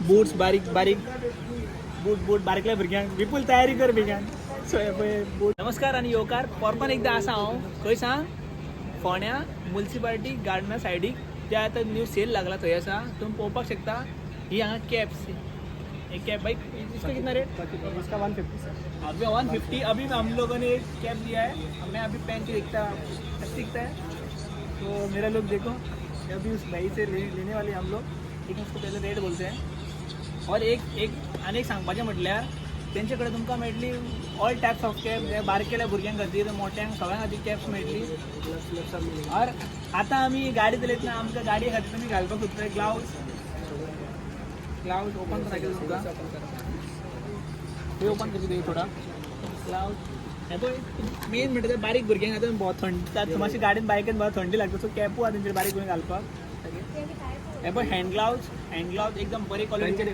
Boots बारीक बारीक बूट बारीकल्या भुरग्यांक विपुल तयारी कर भुरग्यांक. सो बूट. नमस्कार आणि योकार परपन एकदा असा हांव खंय सांग फोण्या म्युन्सिपालिटी गार्डना सायडीक जे आता न्यू सेल लागला थंय आसा. तुम्ही पळोवपाक शकता ही हांगा कॅप्स. एक कैप भाई इसका कितना रेट? इसका 150 सर. अभी 150. अभी हम लोगों ने एक कैप दिया है. मैं अभी पहन के देखता दिखता है तो मेरा लोग देखो अभी उस भाई से लेने वाले हम लोग. एक उसको पहले रेट बोलते हैं और एक अनेक सांगपाचें म्हटल्यार तेंचे कडेन तुमकां मेळटली ऑल टायप्स ऑफ कॅप. जे बारकेल्या भुरग्यांक खातीर मोठ्यांक सगळ्यां खातीर कॅप्स मेळटली. और आतां आमी गाडी चलयतना आमच्या गाडये खातीर तुमी घालपाक सोदता ग्लाउज ओपन करायचं तुमका. हे ओपन करची थोडा ग्लाउज. हे पळय मेन म्हणटा ते बारीक भुरग्यांक आतां बहुत थंडी मातशी गाडीन बायकेन बहुत थंडी लागता सो कॅपू आहा तेंचेर बारीक करून घालपाक. हे पळय हँड ग्लाउज एकदम बरी क्वालिटीचे.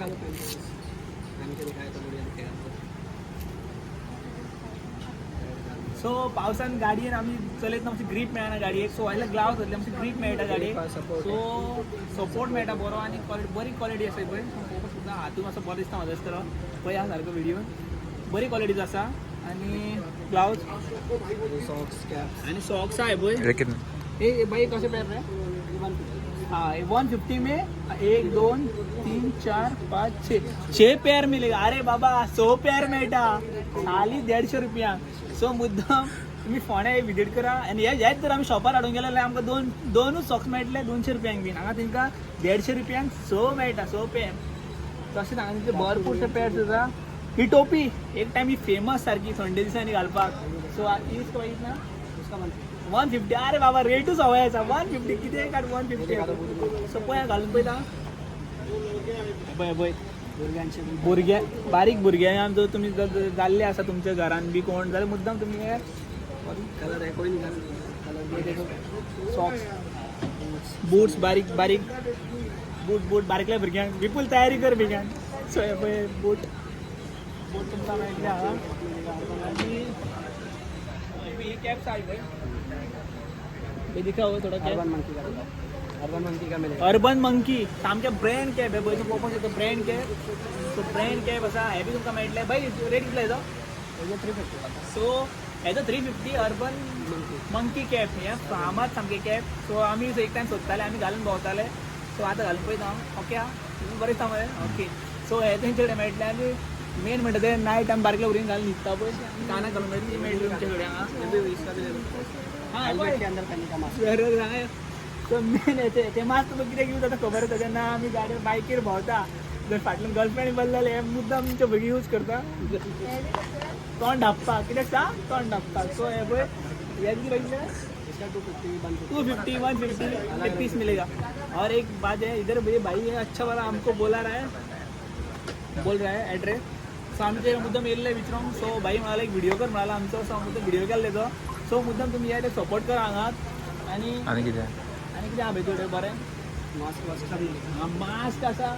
सो पावसान गाडयेन आमी चलयतना आमची ग्रीप मेळना गाडयेक. सो व्हायला ग्लावज घातले आमची ग्रीप मेळटा गाडयेक. सो सपोर्ट मेळटा बरो आनी बरी क्वालिटी आसा पळय. सुद्दां हातून असो बरो दिसता म्हाका दिसता पळय हा सारको व्हिडिओ बरी क्वालिटीचो आसा. आनी ग्लावज सॉक्स कॅप आनी सॉक्स आहे पळय. हे बाई कशें पेर रे? हाँ 150 में 1 2 3 4 5 6 पेयर मिलेगा. अरे बाबा 100 पेयर मेळटा खाली 150 रुपयांक. सो मुद्दाम तुम्ही फोण्या विजीट करा. आनी हेच जर आमी शॉपार हाडूंक गेले जाल्यार आमकां दोनूच सॉक्स मेळटले 200 रुपयांक बीन. हांगा तेंकां 150 रुपयांक 100 मेळटा 100 पेयर. तशेंच हांगा तेंचे भरपूरशे पेयर्स आसा. ही टोपी एक टायम ही फेमस सारकी थंडे दिसांनी घालपाक. सो यूज करायची ना 150. अरे बाबा रेटूच हवंय आसा 150 कितें काड 150. सो पळय घालून पळयता पळय भुरगे बारीक भुरग्यांक जर तुमी जाल्ले आसा तुमच्या घरान बी कोण जाल्यार मुद्दाम तुमी हे कलर है कोई नहीं कलर. सॉक्स बूट्स बारीक बारीक बूट बारीकल्या भुरग्यांक विपुल तयारी कर भुरग्यांक. सो हे पळय बूट तुमकां मेळटले हांगा. आनी ही कॅप्स आहे पळय हे दिखाओ थोडा कॅप. अर्बन मंकी का मिलेगा. अर्बन मंकी सामकें ब्रँड कॅप हे पळय तूं पळोवपाक शकता brand cap. So brand cap आसा हे बी तुमकां मेळटले. बाय रेट कितलो हेजो? 350. सो हेजो 350 अर्बन मंकी कॅप. हे फामाद सामके कॅप. सो आमी एक टायम सोदताले आमी घालून भोंवताले. सो आतां घालून पळयता हांव. ओके आं बरें दिसता मरे. ओके सो हे तेंचे कडेन मेळटले. आनी मेन म्हणटा ते नायट आमी बारक्या भुरग्यांक घालून न्हिदता पळय कानाक घालून मेळटली मेळटली तुमचे कडेन हांगा. हेलमेट के अंदर करने का मास्क. सो मेन ते मास्क तुका कित्याक यूज जाता खबर आसा जेन्ना आमी गाडयेर बायकीर भोंवता जर फाटल्यान गर्लफ्रेंड बसलें जाल्यार हे मुद्दाम तुमचे भुरगीं यूज करता तोंड धांपपाक. कित्याक सांग तोंड धांपपाक. सो हे पळय हे कितें बघितलें इसका 250 250 150 एक पीस मिलेगा. और एक बात है इधर ये भाई है अच्छा वाला हमको बोल रहा है एड्रेस. सो आमचे मुद्दाम येयल्ले विचारूंक. सो भाई म्हणाला एक व्हिडिओ कर म्हणाला आमचो. सो मुद्दाम व्हिडिओ केल्ले तो. सो मुद्दाम तुमी येयले सपोर्ट करा हांगात. आनी कितें आहा भितर बरें मास्क आसा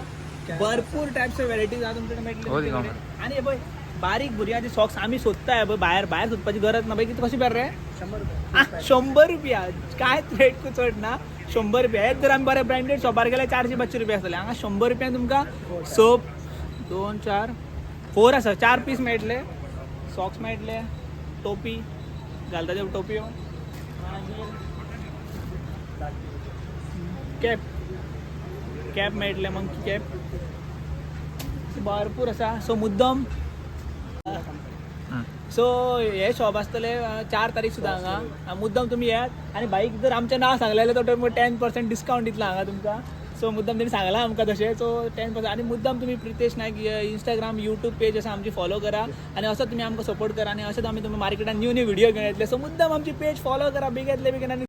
भरपूर टायप्स ऑफ वेरायटीज आहा तुमचे कडेन मेळटले. आनी हे पळय बारीक भुरग्यांचे सॉक्स आमी सोदता हे पळय भायर सोदपाची गरज ना. कितें कशें पेर रे? 100 रुपया. कांयच रेट चड ना 100 रुपया. हेच जर आमी बरें ब्रँडेड शॉपार गेल्यार 400-500 रुपया आसतले. हांगा 100 रुपयांक तुमकां सोप 2 4 4 आसा 4 पीस मेळटले. सॉक्स मेळटले. टोपी घालता त्यो टोपयो. कॅप मेळटले मंकी कॅप भरपूर आसा. सो मुद्दम सो हे शॉप आसतले 4 तारीख सुद्दां हांगा. मुद्दम तुमी येयात. आनी बाईक जर आमचें नांव सांगलें जाल्यार तो 10% डिस्कावंट दितलो हांगा तुमकां. सो मुद्दाम तेणी सांगलां आमकां तशें. सो 10%. आनी मुद्दाम तुमी प्रितेश नायक इंस्टाग्राम यूट्यूब पेज आसा आमची फॉलो करा. आनी असोच तुमी आमकां सपोर्ट करा. आनी अशेंच आमी तुमी मार्केटान न्यू व्हिडिओ घेवन येतले. सो मुद्दाम आमची पेज फॉलो करा बेगीतले बेगीन. आनी